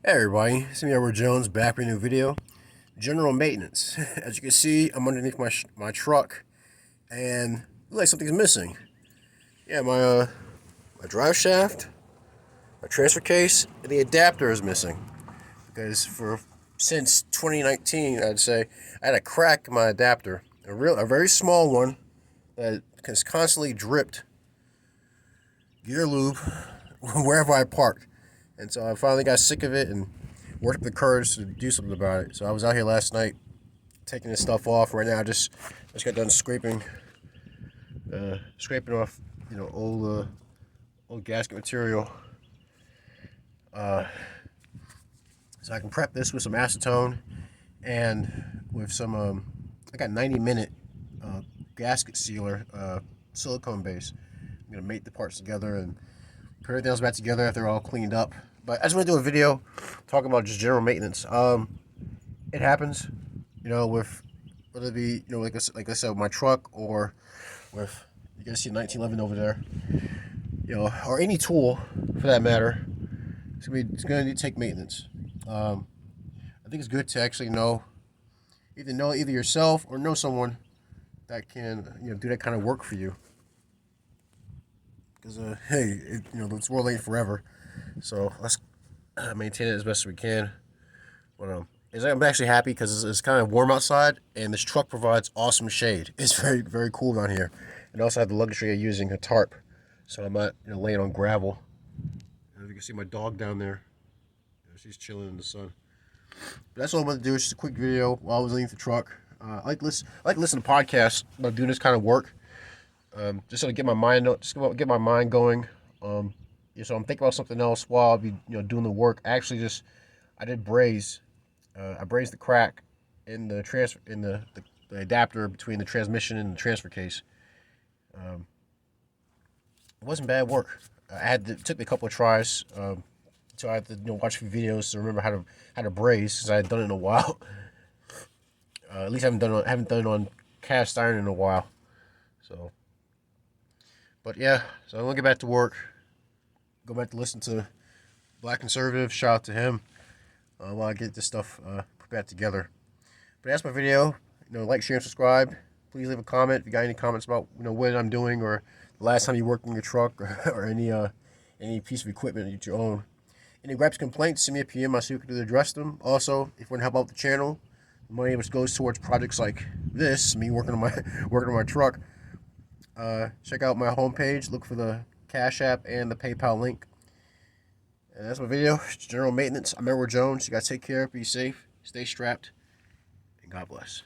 Hey everybody, it's me Edward Jones back with a new video. General maintenance. As you can see, I'm underneath my truck, and it looks like something's missing. Yeah, my drive shaft, my transfer case, and the adapter is missing. Because since 2019, I'd say I had a crack in my adapter, a very small one that has constantly dripped gear lube wherever I parked. And so I finally got sick of it and worked up the courage to do something about it. So I was out here last night taking this stuff off. Right now, I just got done scraping off, old gasket material, uh, so I can prep this with some acetone and with some. I got 90-minute gasket sealer, silicone base. I'm gonna mate the parts together and put everything else back together after they're all cleaned up. But I just want to do a video talking about just general maintenance. It happens, with whether it be, like I said, with my truck or with, you guys see 1911 over there, or any tool for that matter. It's gonna need to take maintenance. I think it's good to actually know either yourself or know someone that can do that kind of work for you. Because hey, this world ain't forever, so let's maintain it as best as we can. But I'm actually happy because it's kind of warm outside, and this truck provides awesome shade. It's very very cool down here, and also have the luxury of using a tarp, so I'm not laying on gravel. And you can see my dog down there. She's chilling in the sun. But that's all I'm gonna do. It's just a quick video while I was leaving the truck. I like to listen to podcasts about doing this kind of work. Just to get my mind, get my mind going. So I'm thinking about something else while I'll be doing the work. I did braze. I brazed the crack in the adapter between the transmission and the transfer case. It wasn't bad work. It took me a couple of tries. So I had to watch a few videos to remember how to braze, because I had done it in a while. At least I haven't done it on cast iron in a while. So, but yeah, so I'm gonna get back to work. Go back to listen to Black Conservative. Shout out to him while I get this stuff put back together. But that's my video. Like, share, and subscribe. Please leave a comment if you got any comments about what I'm doing, or the last time you worked in your truck, or any piece of equipment that you own. Any gripes, complaints, send me a PM. I'll see if we can address them. Also, if you want to help out the channel, the money which goes towards projects like this, me working on my working on my truck. Check out my homepage. Look for the Cash App and the PayPal link. And that's my video. It's general maintenance. I'm Edward Jones. You gotta take care. Be safe. Stay strapped. And God bless.